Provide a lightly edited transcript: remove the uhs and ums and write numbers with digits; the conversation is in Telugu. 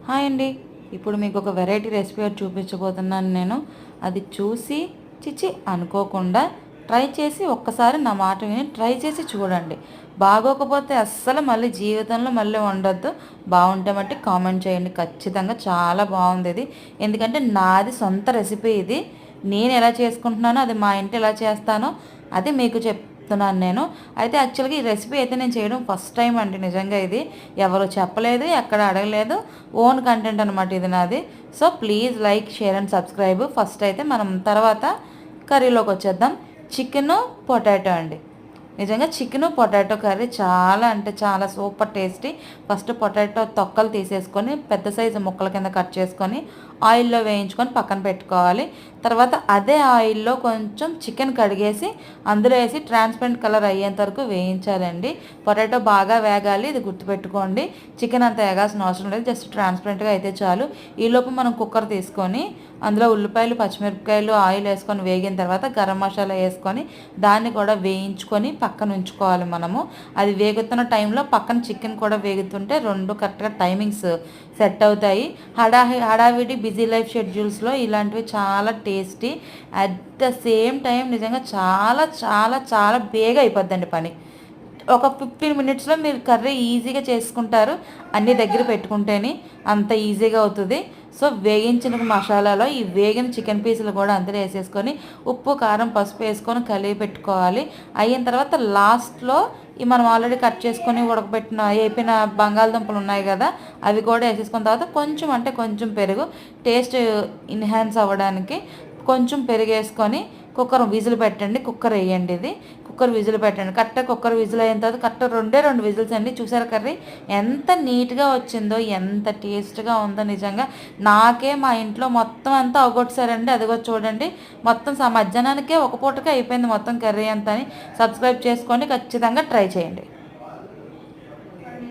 హాయ్ అండి. ఇప్పుడు మీకు ఒక వెరైటీ రెసిపీ ఒకటి చూపించబోతున్నాను నేను. అది చూసి చిచి అనుకోకుండా ట్రై చేసి ఒక్కసారి నా మాట విని ట్రై చేసి చూడండి. బాగోకపోతే అస్సలు మళ్ళీ జీవితంలో మళ్ళీ వండొద్దు. బాగుంటే మట్టి కామెంట్ చేయండి. ఖచ్చితంగా చాలా బాగుంది ఇది. ఎందుకంటే నాది సొంత రెసిపీ ఇది. నేను ఎలా చేసుకుంటున్నానో అది మా ఇంటి ఎలా చేస్తానో అది మీకు చెప్తున్నాను నేను. అయితే యాక్చువల్గా ఈ రెసిపీ అయితే నేను చేయడం ఫస్ట్ టైం అండి. నిజంగా ఇది ఎవరు చెప్పలేదు, ఎక్కడ అడగలేదు, ఓన్ కంటెంట్ అనమాట ఇది నాది. So please like, share and subscribe. First అయితే మనం తర్వాత కర్రీలోకి వచ్చేద్దాం. చికెన్ పొటాటో అండి. నిజంగా చికెన్ పొటాటో కర్రీ చాలా అంటే చాలా సూపర్ టేస్టీ. ఫస్ట్ పొటాటో తొక్కలు తీసేసుకొని పెద్ద సైజు ముక్కల కింద కట్ చేసుకొని ఆయిల్లో వేయించుకొని పక్కన పెట్టుకోవాలి. తర్వాత అదే ఆయిల్లో కొంచెం చికెన్ కడిగేసి అందులో వేసి ట్రాన్స్పరెంట్ కలర్ అయ్యేంత వరకు వేయించాలండి. పొటాటో బాగా వేగాలి, ఇది గుర్తుపెట్టుకోండి. చికెన్ అంత వేగాల్సిన అవసరం లేదు, జస్ట్ ట్రాన్స్పరెంట్గా అయితే చాలు. ఈలోపు మనం కుక్కర్ తీసుకొని అందులో ఉల్లిపాయలు, పచ్చిమిరపకాయలు, ఆయిల్ వేసుకొని వేగిన తర్వాత గరం మసాలా వేసుకొని దాన్ని కూడా వేయించుకొని పక్కన ఉంచుకోవాలి మనము. అది వేగుతున్న టైంలో పక్కన చికెన్ కూడా వేగుతుంటే రెండు కరెక్ట్గా టైమింగ్స్ సెట్ అవుతాయి. హడావిడి బిజీ లైఫ్ షెడ్యూల్స్లో ఇలాంటివి చాలా tasty. At the same time నిజంగా చాలా చాలా చాలా బేగా అయిపోద్దండి పని. ఒక 15 మినిట్స్లో మీరు కర్రీ ఈజీగా చేసుకుంటారు. అన్నీ దగ్గర పెట్టుకుంటేనే అంత ఈజీగా అవుతుంది. సో వేగించిన మసాలాలో ఈ వేగిన చికెన్ పీసులు కూడా అందులో వేసేసుకొని ఉప్పు, కారం, పసుపు వేసుకొని కలిపి పెట్టుకోవాలి. అయిన తర్వాత లాస్ట్లో ఈ మనం ఆల్రెడీ కట్ చేసుకొని ఉడకబెట్టిన వేపిన బంగాళదుంపలు ఉన్నాయి కదా, అవి కూడా వేసేసుకున్న తర్వాత కొంచెం అంటే కొంచెం పెరుగు టేస్ట్ ఎన్హాన్స్ అవ్వడానికి కొంచెం పెరుగు వేసుకొని కుక్కర్ విజిల్ పెట్టండి. కుక్కర్ వేయండి, ఇది కుక్కర్ విజిల్ పెట్టండి. కరెక్ట్గా కుక్కర్ విజిల్ అయిన తర్వాత కరెక్ట్గా రెండు విజిల్స్ అండి. చూసారా కర్రీ ఎంత నీట్గా వచ్చిందో, ఎంత టేస్ట్గా ఉందో. నిజంగా నాకే మా ఇంట్లో మొత్తం అంతా అవగొట్టేసారండి. అదిగో చూడండి, మొత్తం మధ్యాహ్నానికే ఒక పూటకే అయిపోయింది మొత్తం కర్రీ అంతా. సబ్స్క్రైబ్ చేసుకొని ఖచ్చితంగా ట్రై చేయండి.